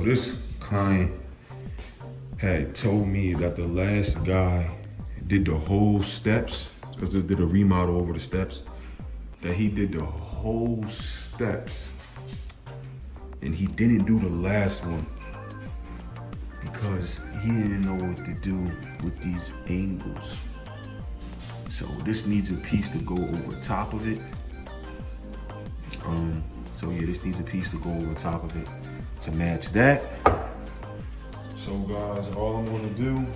this client had told me that the last guy did the whole steps, because they did a remodel over the steps, that he did the whole steps and he didn't do the last one because he didn't know what to do with these angles. So this needs a piece to go over top of it. So yeah, this needs a piece to go over top of it to match that. So guys, all I'm gonna do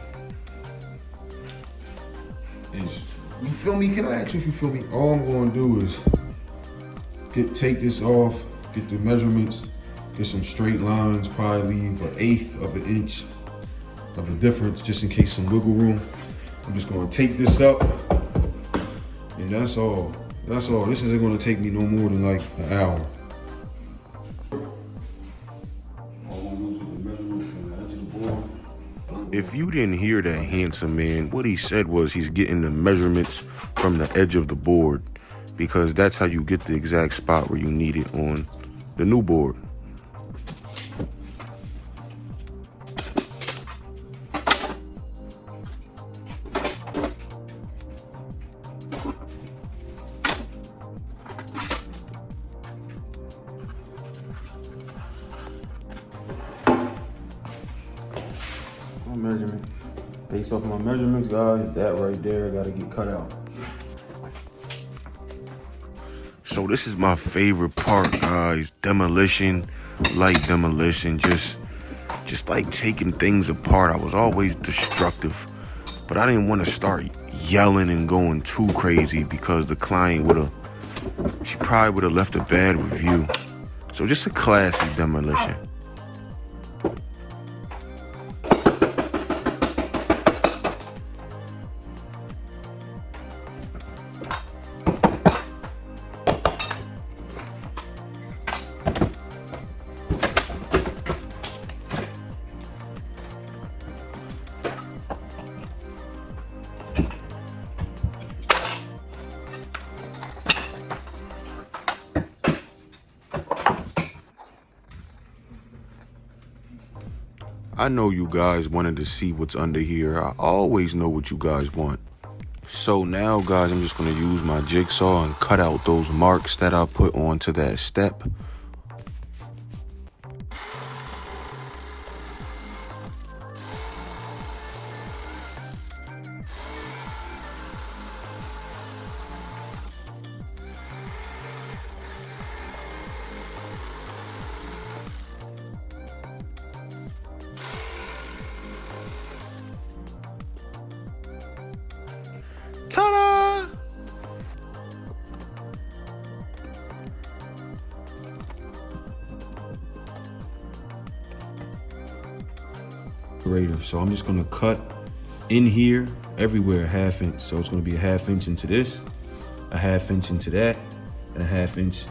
is, you feel me? Can I ask you if you feel me? All I'm gonna do is take this off, get the measurements, get some straight lines, probably leave 1/8 of an inch of the difference just in case some wiggle room. I'm just gonna tape this up, and that's all. That's all. This isn't gonna take me no more than like an hour. If you didn't hear that handsome man, what he said was he's getting the measurements from the edge of the board, because that's how you get the exact spot where you need it on the new board. Measurement. Based off my measurements, guys, that right there gotta get cut out. So this is my favorite part, guys. Demolition, light demolition, just like taking things apart. I was always destructive, but I didn't want to start yelling and going too crazy because the client she probably would have left a bad review. So just a classy demolition. I know you guys wanted to see what's under here. I always know what you guys want. So now, guys, I'm just going to use my jigsaw and cut out those marks that I put onto that step. Ta-da! So I'm just gonna cut in here, everywhere, 1/2 inch. So it's gonna be a 1/2 inch into this, a 1/2 inch into that, and a 1/2 inch.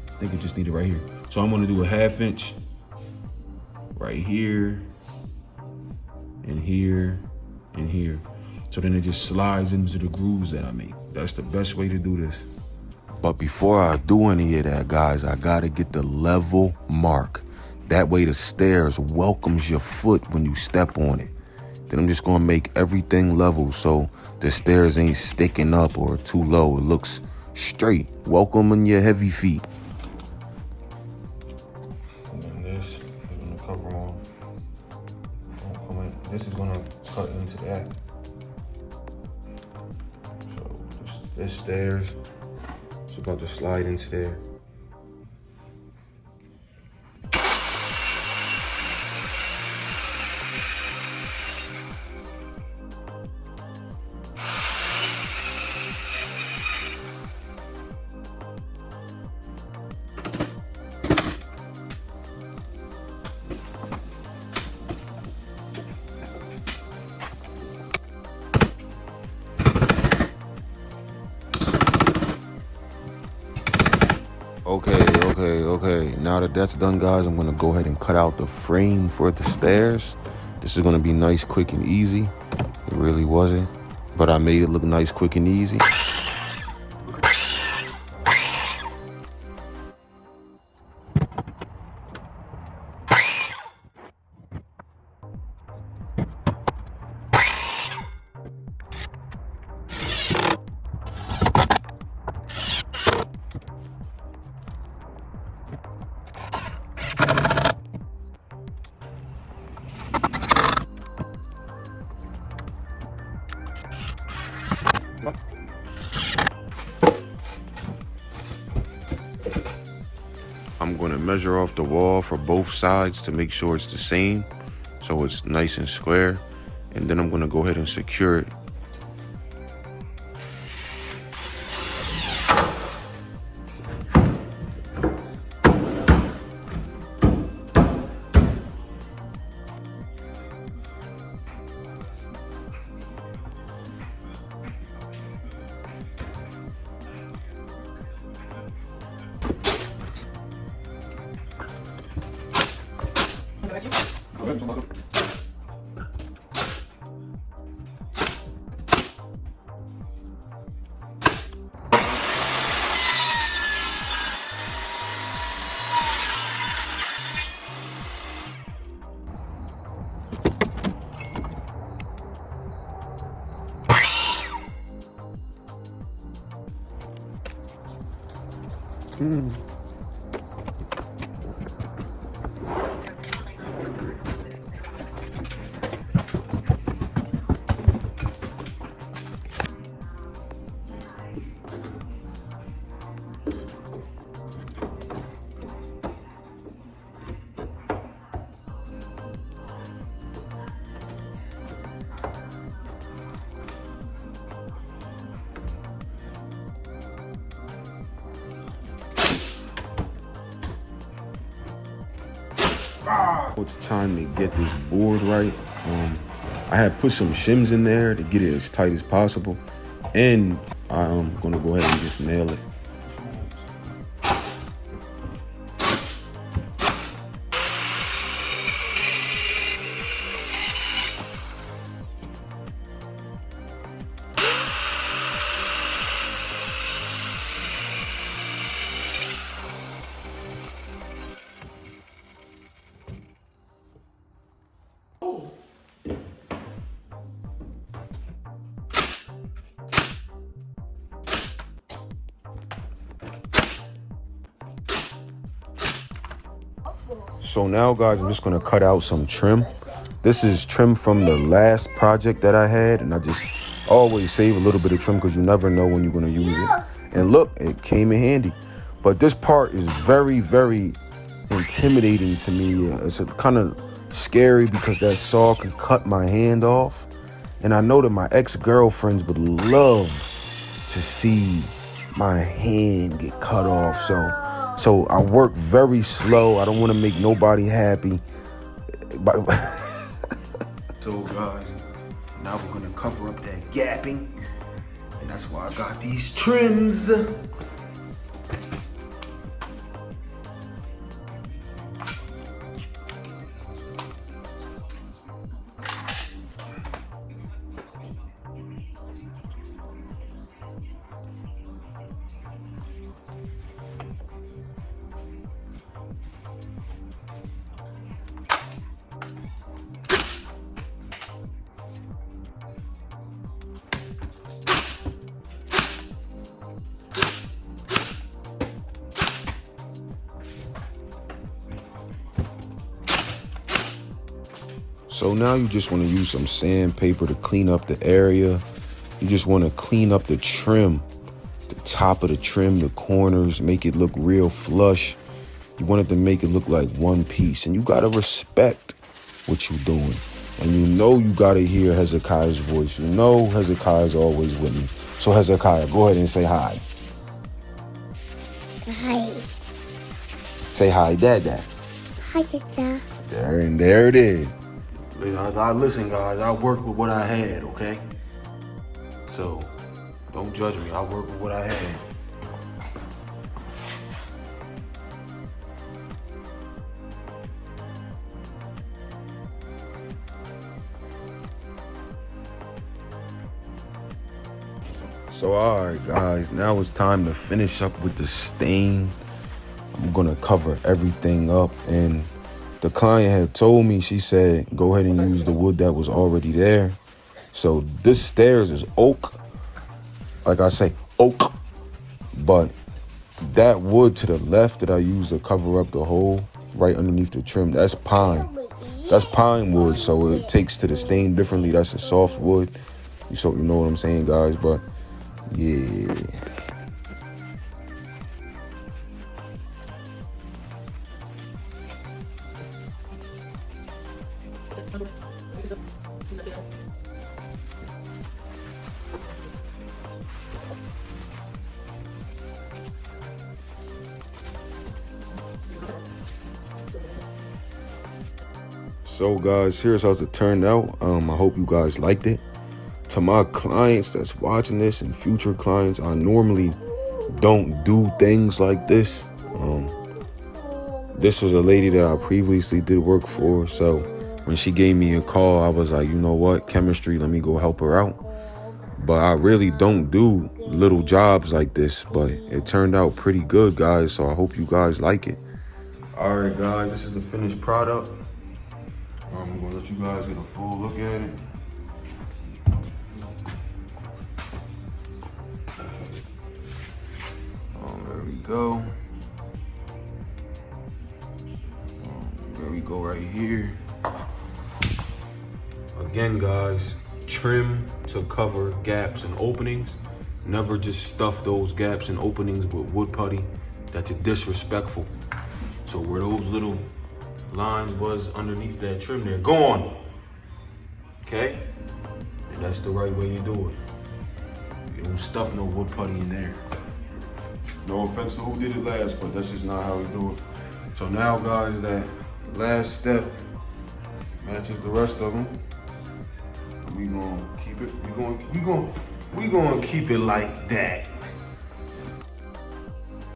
I think it just needed right here. So I'm gonna do a 1/2 inch right here, and here, and here. So then it just slides into the grooves that I make. That's the best way to do this. But before I do any of that, guys, I gotta get the level mark. That way the stairs welcomes your foot when you step on it. Then I'm just gonna make everything level so the stairs ain't sticking up or too low. It looks straight, welcoming your heavy feet. And then this is gonna cover on. This is gonna cut into that. So this stairs, it's about to slide into there. Okay. Now that that's done, guys, I'm gonna go ahead and cut out the frame for the stairs. This is gonna be nice, quick, and easy. It really wasn't, but I made it look nice, quick, and easy. going to measure off the wall for both sides to make sure it's the same, so it's nice and square. And then I'm going to go ahead and secure it. It's time to get this board right. I had put some shims in there to get it as tight as possible, and I'm gonna go ahead and just nail it. So now, guys, I'm just gonna cut out some trim. This is trim from the last project that I had, and I just always save a little bit of trim because you never know when you're gonna use it. And look, it came in handy. But this part is very, very intimidating to me. It's kind of scary because that saw can cut my hand off. And I know that my ex-girlfriends would love to see my hand get cut off. So I work very slow. I don't want to make nobody happy. So guys, now we're gonna cover up that gapping, and that's why I got these trims. So now you just want to use some sandpaper to clean up the area. You just want to clean up the trim, the top of the trim, the corners, make it look real flush. You want it to make it look like one piece. And you got to respect what you're doing. And you know you got to hear Hezekiah's voice. You know Hezekiah's always with me. So Hezekiah, go ahead and say hi. Hi. Say hi, Dad. Hi, Dada. There it is. Listen, guys, I work with what I had, okay? So, don't judge me. I work with what I had. So, all right, guys, now it's time to finish up with the stain. I'm gonna cover everything up, and the client had told me, she said, go ahead and use the wood that was already there. So this stairs is oak. Like I say, oak. But that wood to the left that I used to cover up the hole right underneath the trim, that's pine. That's pine wood, so it takes to the stain differently. That's a soft wood. So you know what I'm saying, guys? But yeah. So guys, here's how it turned out. I hope you guys liked it. To my clients that's watching this and future clients, I normally don't do things like this. This was a lady that I previously did work for. So when she gave me a call, I was like, you know what, chemistry, let me go help her out. But I really don't do little jobs like this, but it turned out pretty good, guys. So I hope you guys like it. All right, guys, this is the finished product. I'm gonna let you guys get a full look at it. There we go. There we go right here. Again, guys, trim to cover gaps and openings. Never just stuff those gaps and openings with wood putty. That's disrespectful. So where those little lines was underneath that trim, they're gone. Okay? And that's the right way you do it. You don't stuff no wood putty in there. No offense to who did it last, but that's just not how we do it. So now, guys, that last step matches the rest of them. We gonna keep it. We gonna keep it like that.